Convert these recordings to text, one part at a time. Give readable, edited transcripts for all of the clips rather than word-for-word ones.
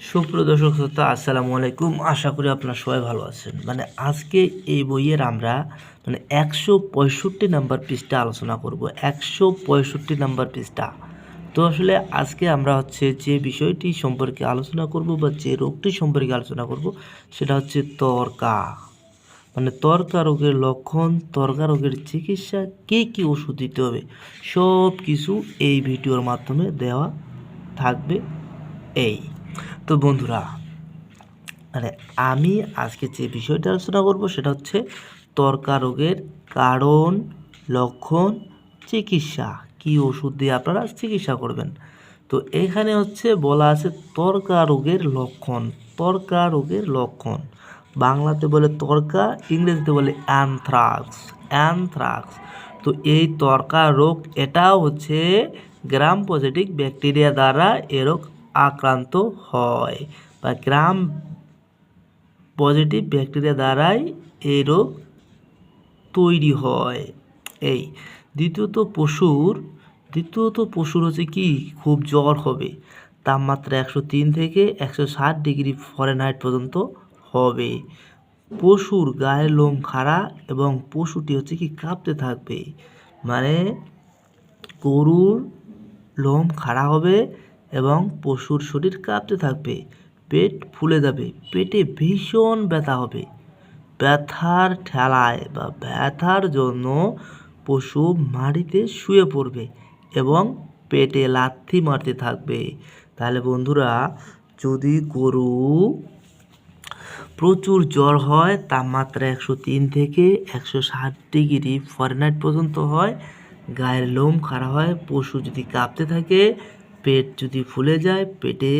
সুপ্রিয় দর্শক শ্রোতা, আসসালামু আলাইকুম। আশা করি আপনারা সবাই ভালো আছেন। আজকে এই বইয়ের আমরা 165 নাম্বার পৃষ্ঠা আলোচনা করব। 165 নাম্বার পৃষ্ঠা। তো আসলে আজকে আমরা যে বিষয়টি সম্পর্কে আলোচনা করব বা যে রোগটি সম্পর্কে আলোচনা করব সেটা হচ্ছে ত্বরকা। ত্বরকা রোগের লক্ষণ, ত্বরকা রোগের চিকিৎসা, কী ওষুধ দিতে হবে, সব কিছু এই ভিডিওর মাধ্যমে দেওয়া থাকবে। তো বন্ধুরা, আমি আজকে যে বিষয়টা আলোচনা করব সেটা হচ্ছে ত্বরকা রোগের কারণ, লক্ষণ, চিকিৎসা, কি ওষুধ দিয়ে আপনারা চিকিৎসা করবেন। তো এখানে বলা আছে ত্বরকা রোগের লক্ষণ। ত্বরকা রোগের লক্ষণ বাংলাতে বলে ত্বরকা, ইংরেজিতে বলে অ্যানথ্রাক্স। তো এই ত্বরকা রোগ এটাও গ্রাম পজিটিভ ব্যাকটেরিয়া দ্বারা এ রোগ আক্রান্ত হয় বা গ্রাম পজিটিভ ব্যাকটেরিয়া দ্বারাই এই রোগ তৈরি হয়। দ্বিতীয়ত পশুর কি খুব জ্বর হবে, তাপমাত্রা 103 থেকে 160 ডিগ্রি ফরেনহাইট পর্যন্ত হবে। পশুর গায়ের লোম খাড়া এবং পশুটি কি কাঁপতে থাকবে। গরুর লোম খাড়া হবে এবং পশুর শরীর কাঁপতে থাকবে। পেট ফুলে যাবে, পেটে ভীষণ ব্যথা হবে। ব্যথার ঠেলায় বা ব্যথার জন্য পশু মাটিতে শুয়ে পড়বে এবং পেটে লাথি মারতে থাকবে। তাহলে বন্ধুরা, যদি গরু প্রচুর জ্বর হয়, তাপমাত্রা 103 থেকে 160 ডিগ্রি ফরেনহাইট পর্যন্ত হয়, গায়ের লোম খাড়া হয়, পশু যদি কাঁপতে থাকে, পেট যদি ফুলে যায়, পেটে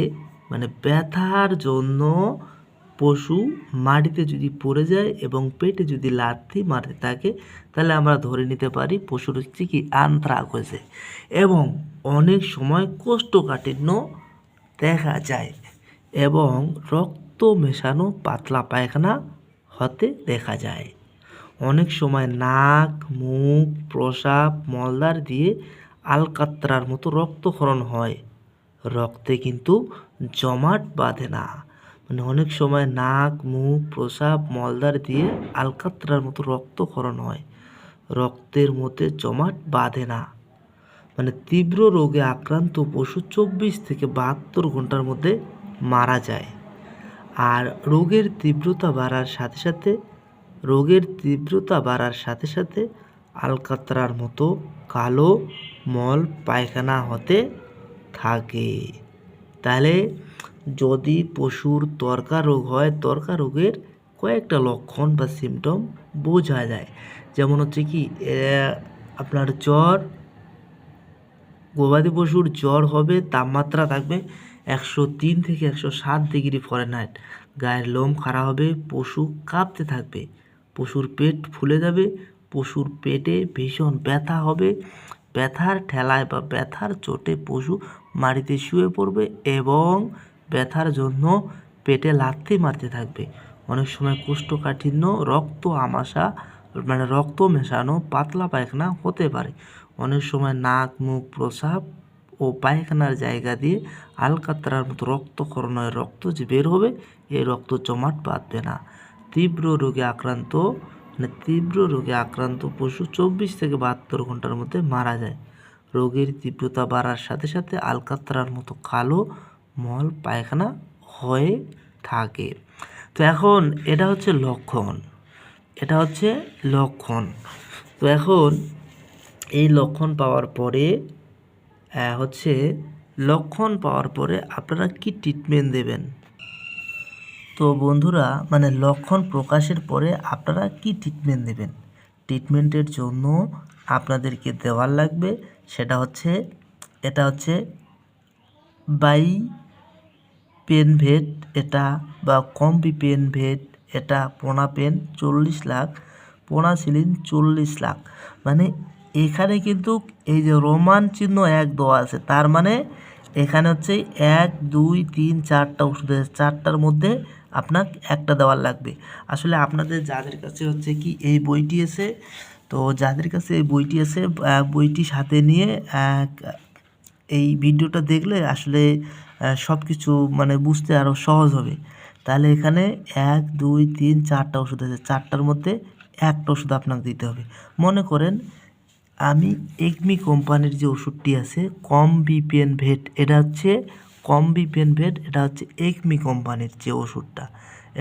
ব্যথার জন্য পশু মাটিতে যদি পড়ে যায় এবং পেটে যদি লাথি মারতে থাকে, তাহলে আমরা ধরে নিতে পারি পশুর কি অ্যানথ্রাক্স হয়েছে। এবং অনেক সময় কোষ্ঠকাঠিন্য দেখা যায় এবং রক্ত মেশানো পাতলা পায়খানা হতে দেখা যায়। অনেক সময় নাক, মুখ, প্রস্রাব, মলদ্বার দিয়ে আলকাতরার মতো রক্তক্ষরণ হয়, রক্তে কিন্তু জমাট বাঁধে না। অনেক সময় নাক, মুখ, প্রস্রাব, মলদ্বার দিয়ে আলকাতরার মতো রক্তক্ষরণ হয়, রক্তের মধ্যে জমাট বাঁধে না। তীব্র রোগে আক্রান্ত পশু 24 থেকে 72 ঘন্টার মধ্যে মারা যায়। আর রোগের তীব্রতা বাড়ার সাথে সাথে আলকাতরার মতো কালো মল পায়খানা হতে থাকে। তাহলে যদি পশুর ত্বরকা রোগ হয়, ত্বরকা রোগের কয়েকটা লক্ষণ বা সিমটম বোঝা যায়। যেমন আপনার জ্বর, গবাদি পশুর জ্বর হবে, তাপমাত্রা থাকবে 103 থেকে 160 ডিগ্রি ফরেনহাইট, গায়ের লোম খাড়া হবে, পশু কাঁপতে থাকবে, পশুর পেট ফুলে যাবে, পশুর পেটে ভীষণ ব্যথা হবে, ব্যথার ঠেলায় বা ব্যথার চোটে পশু মাটিতে শুয়ে পড়বে এবং ব্যথার জন্য পেটে লাথি মারতে থাকবে। অনেক সময় কোষ্ঠকাঠিন্য, রক্ত মেশানো পাতলা পায়খানা হতে পারে। অনেক সময় নাক, মুখ, প্রস্রাব ও পায়খানার জায়গা দিয়ে আলকাতরার মতো রক্তক্ষরণ হয়, রক্ত যে বের হবে, এই রক্ত জমাট বাঁধবে না। তীব্র রোগে আক্রান্ত পশু 24 থেকে 72 ঘন্টার মধ্যে মারা যায়। রোগের তীব্রতা বাড়ার সাথে সাথে আলকাতরার মতো কালো মল পায়খানা হয়ে থাকে। তো এখন এটা লক্ষণ। তো এখন এই লক্ষণ পাওয়ার পরে আপনারা কি ট্রিটমেন্ট দেবেন। তো বন্ধুরা, লক্ষণ প্রকাশের পরে আপনারা কি ট্রিটমেন্ট দেবেন। ট্রিটমেন্টের জন্য আপনাদেরকে দেওয়ার লাগবে এটা বাইপেনভেট, এটা বা কম্পিপেনভেট, এটা প্রোনাপেন 40 লাখ, প্রোনাসিলিন 40 লাখ। এখানে কিন্তু এই যে রোমান চিহ্ন 1 দেওয়া আছে, তার এখানে 1, 2, 3, 4টা ওষুধ আছে, 4টার মধ্যে আপনার একটা দেওয়ার লাগবে। আসলে আপনাদের যাদের কাছে এই বইটি আছে, তো যাদের কাছে এই বইটি আছে, বইটি সাথে নিয়ে এই ভিডিওটা দেখলে আসলে সব কিছু মানে বুঝতে আরও সহজ হবে। তাহলে এখানে 1 2 3 4টা ওষুধ আছে, 4টার মধ্যে একটা ওষুধ আপনাকে দিতে হবে। মনে করেন আমি একমি কোম্পানির যে ওষুধটি আছে কমবিপিএন ভেট, এটা হচ্ছে কমবিপিএন ভেট, এটা হচ্ছে একমি কোম্পানির যে ওষুধটা,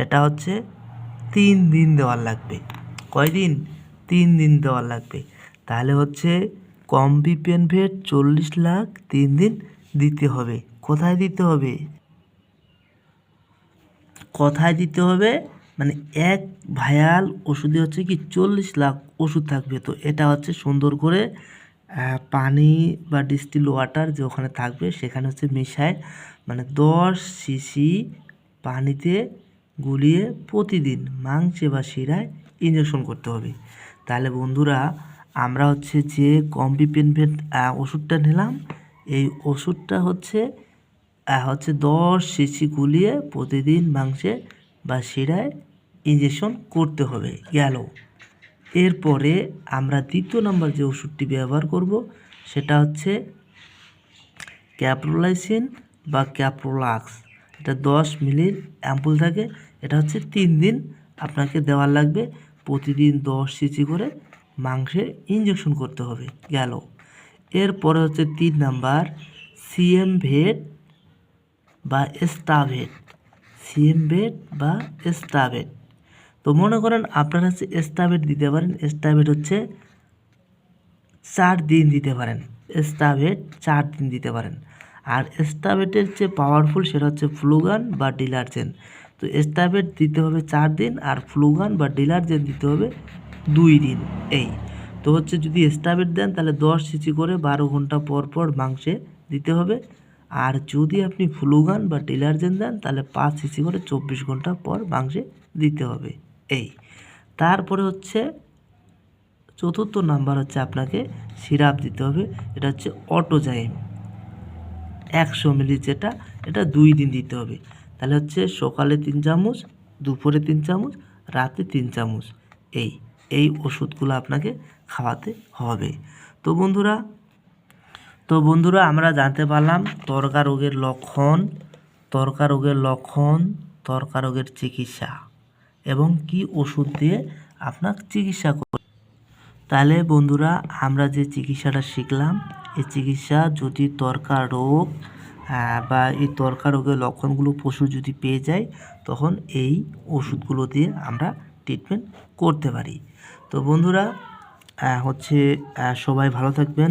এটা হচ্ছে 3 দিন দেওয়ার লাগবে। কয়দিন? 3 দিন দেওয়ার লাগবে। তাহলে হচ্ছে কমবিপিএন ভেট 40 লাখ 3 দিন দিতে হবে। কোথায় দিতে হবে? কোথায় দিতে হবে মানে এক ভায়াল ওষুধে হচ্ছে কি 40 লাখ ওষুধ থাকবে। তো এটা হচ্ছে সুন্দর করে পানি বা ডিস্টিল ওয়াটার যে ওখানে থাকবে সেখানে হচ্ছে মিশায় মানে 10 সিসি পানিতে গুলিয়ে প্রতিদিন মাংসে বা শিরায় ইঞ্জেকশন করতে হবে। তাহলে বন্ধুরা আমরা হচ্ছে যে কমবিপিএন ভেট ওষুধটা নিলাম, এই ওষুধটা হচ্ছে 10 সিসি গুলিয়ে প্রতিদিন মাংসে বা শিরায় ইঞ্জেকশন করতে হবে। গেল। এরপরে আমরা দ্বিতীয় নম্বর যে ওষুধটি ব্যবহার করব সেটা হচ্ছে ক্যাপ্রোলাইসিন বা ক্যাপ্রোলাক্স। এটা 10 মিলির অ্যাম্পুল থাকে, এটা হচ্ছে 3 দিন আপনাকে দেওয়ার লাগবে, প্রতিদিন 10 সিসি করে মাংসে ইঞ্জেকশন করতে হবে। গেল। এরপরে হচ্ছে 3 নাম্বার সিএম ভেট বা স্টাভেট, সিএমভেট বা স্টাভেট। তো মনে করেন আপনারা হচ্ছে স্টাভেট দিতে পারেন, স্টাভেট হচ্ছে 4 দিন দিতে পারেন, স্টাভেট 4 দিন দিতে পারেন। আর স্টাভেটের যে পাওয়ারফুল সেটা হচ্ছে ফ্লুগান বা ডিলারজেন। তো স্টাভেট দিতে হবে 4 দিন আর ফ্লুগান বা ডিলারজেন দিতে হবে 2 দিন। এই তো হচ্ছে যদি স্টাভেট দেন তাহলে 10 সিসি করে 12 ঘন্টা পর পর মাংসে দিতে হবে। আর যদি আপনি ফ্লুগান বা ডিলারজেন দেন তাহলে 5 সিসি করে 24 ঘন্টা পর মাংসে দিতে হবে। এই তারপরে হচ্ছে চতুর্থ নাম্বার হচ্ছে আপনাকে সিরাপ দিতে হবে, এটা হচ্ছে অটোজাইম 100 মিলি, যেটা এটা 2 দিন দিতে হবে। তাহলে হচ্ছে সকালে 3 চামচ, দুপুরে 3 চামচ, রাতে 3 চামচ। এই ওষুধগুলো আপনাকে খাওয়াতে হবে। তো বন্ধুরা আমরা জানতে পারলাম ত্বরকা রোগের লক্ষণ, ত্বরকা রোগের চিকিৎসা এবং কি ওষুধ দিয়ে আপনার চিকিৎসা করবে। তাহলে বন্ধুরা আমরা যে চিকিৎসাটা শিখলাম, এই চিকিৎসা যদি ত্বরকা রোগ বা এই ত্বরকা রোগের লক্ষণগুলো পশু যদি পেয়ে যায় তখন এই ওষুধগুলো দিয়ে আমরা ট্রিটমেন্ট করতে পারি। তো বন্ধুরা হচ্ছে সবাই ভালো থাকবেন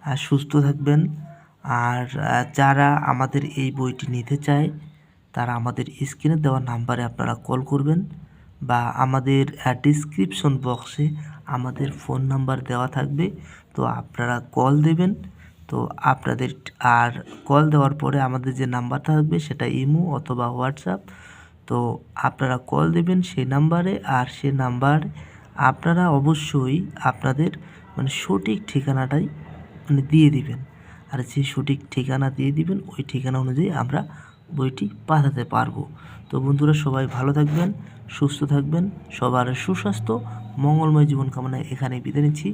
আর সুস্থ থাকবেন। আর যারা আমাদের এই বইটি নিতে চায় তারা আমাদের স্ক্রিনে দেওয়া নাম্বারে আপনারা কল করবেন বা আমাদের ডিসক্রিপশন বক্সে আমাদের ফোন নাম্বার দেওয়া থাকবে, তো আপনারা কল দেবেন। তো আপনাদের আর কল দেওয়ার পরে আমাদের যে নাম্বার থাকবে সেটা ইমো অথবা হোয়াটসঅ্যাপ, তো আপনারা কল দেবেন সেই নাম্বারে। আর সে নাম্বার আপনারা অবশ্যই আপনাদের মানে সঠিক ঠিকানাটাই মানে দিয়ে দিবেন। আর যে সঠিক ঠিকানা দিয়ে দিবেন ওই ঠিকানা অনুযায়ী আমরা বইটি পাঠাতে পারবো। তো বন্ধুরা সবাই ভালো থাকবেন, সুস্থ থাকবেন, সবার সুস্বাস্থ্য মঙ্গলময় জীবন কামনায় এখানে বিদায় নিচ্ছি।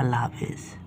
আল্লাহ হাফেজ।